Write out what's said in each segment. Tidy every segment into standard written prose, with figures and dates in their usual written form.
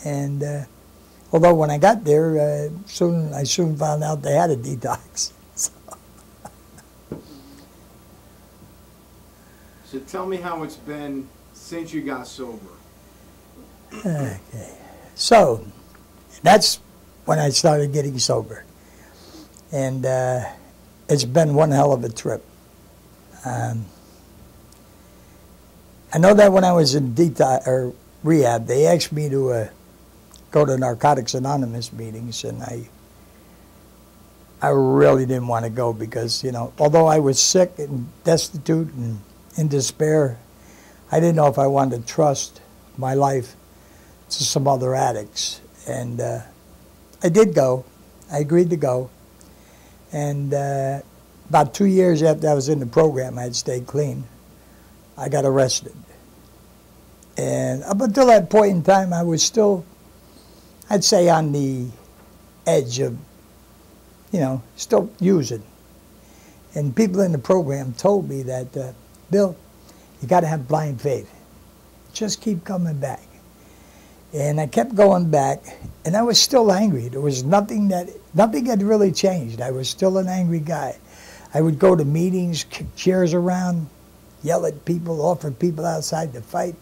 And although when I got there, I soon found out they had a detox. So tell me how it's been since you got sober. Okay. So that's when I started getting sober. And it's been one hell of a trip. I know that when I was in detox or rehab, they asked me to go to Narcotics Anonymous meetings, and I really didn't want to go because, you know, although I was sick and destitute and in despair, I didn't know if I wanted to trust my life to some other addicts. And I did go. I agreed to go. And about 2 years after I was in the program, I had stayed clean, I got arrested. And up until that point in time, I was still, I'd say, on the edge of, you know, still using. And people in the program told me that, Bill, you got to have blind faith. Just keep coming back. And I kept going back, and I was still angry. There was nothing had really changed. I was still an angry guy. I would go to meetings, kick chairs around, yell at people, offer people outside to fight.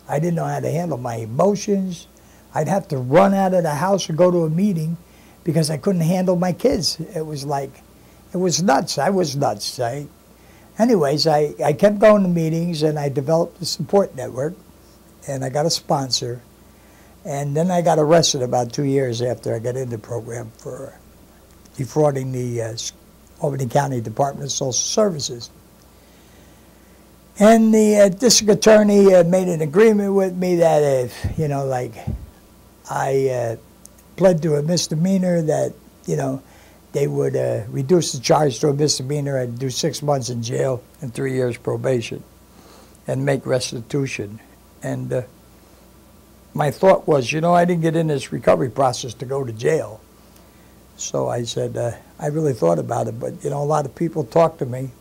I didn't know how to handle my emotions. I'd have to run out of the house or go to a meeting because I couldn't handle my kids. It was nuts. I was nuts. Anyways, I kept going to meetings, and I developed a support network, and I got a sponsor. And then I got arrested about 2 years after I got in the program for defrauding the Albany County Department of Social Services. And the district attorney made an agreement with me that if, you know, like I pled to a misdemeanor, that, you know, they would reduce the charge to a misdemeanor. I'd do 6 months in jail and 3 years probation and make restitution. And my thought was, you know, I didn't get in this recovery process to go to jail. So I said, I really thought about it, but, you know, a lot of people talked to me,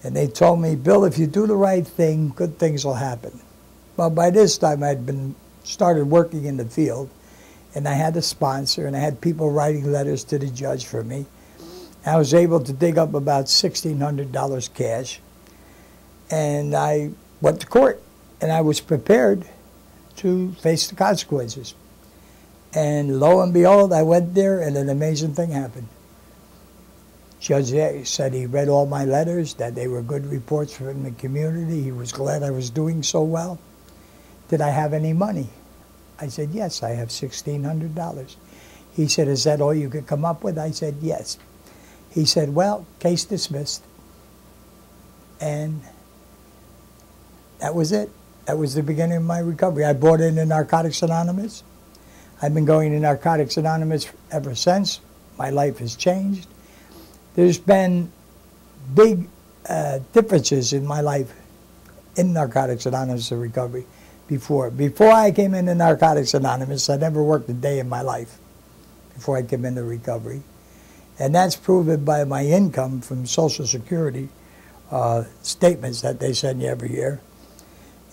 and they told me, Bill, if you do the right thing, good things will happen. Well, by this time, I'd started working in the field, and I had a sponsor, and I had people writing letters to the judge for me. I was able to dig up about $1,600 cash, and I went to court, and I was prepared to face the consequences. And lo and behold, I went there, and an amazing thing happened. Judge said he read all my letters, that they were good reports from the community. He was glad I was doing so well. Did I have any money? I said, yes, I have $1,600. He said, is that all you could come up with? I said, yes. He said, well, case dismissed. And that was it. That was the beginning of my recovery. I bought into Narcotics Anonymous. I've been going to Narcotics Anonymous ever since. My life has changed. There's been big differences in my life in Narcotics Anonymous and recovery before. Before I came into Narcotics Anonymous, I never worked a day in my life before I came into recovery. And that's proven by my income from Social Security statements that they send you every year.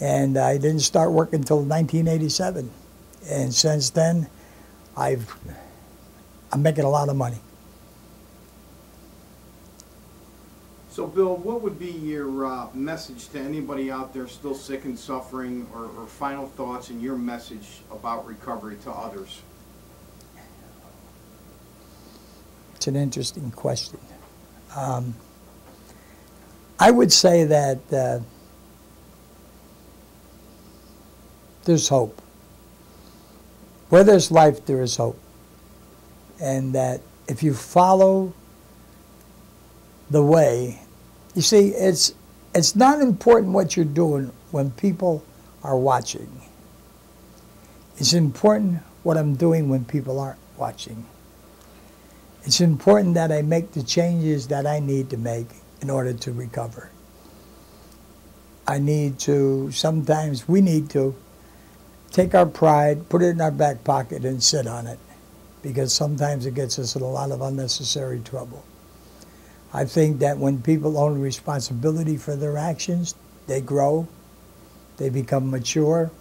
And I didn't start working until 1987. And since then, I'm making a lot of money. So, Bill, what would be your message to anybody out there still sick and suffering, or final thoughts and your message about recovery to others? It's an interesting question. I would say that there's hope. Where there's life, there is hope. And that if you follow the way, you see, it's not important what you're doing when people are watching. It's important what I'm doing when people aren't watching. It's important that I make the changes that I need to make in order to recover. Sometimes we need to take our pride, put it in our back pocket, and sit on it, because sometimes it gets us in a lot of unnecessary trouble. I think that when people own responsibility for their actions, they grow, they become mature,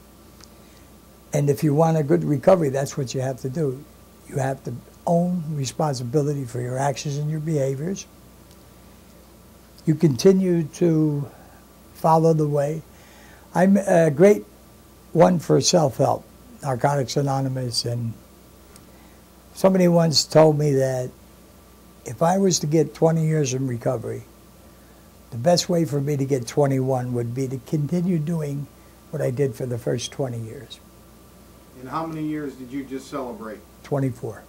And if you want a good recovery, that's what you have to do. You have to own responsibility for your actions and your behaviors. You continue to follow the way. I'm a great one for self-help, Narcotics Anonymous, and somebody once told me that if I was to get 20 years in recovery, the best way for me to get 21 would be to continue doing what I did for the first 20 years. And how many years did you just celebrate? 24.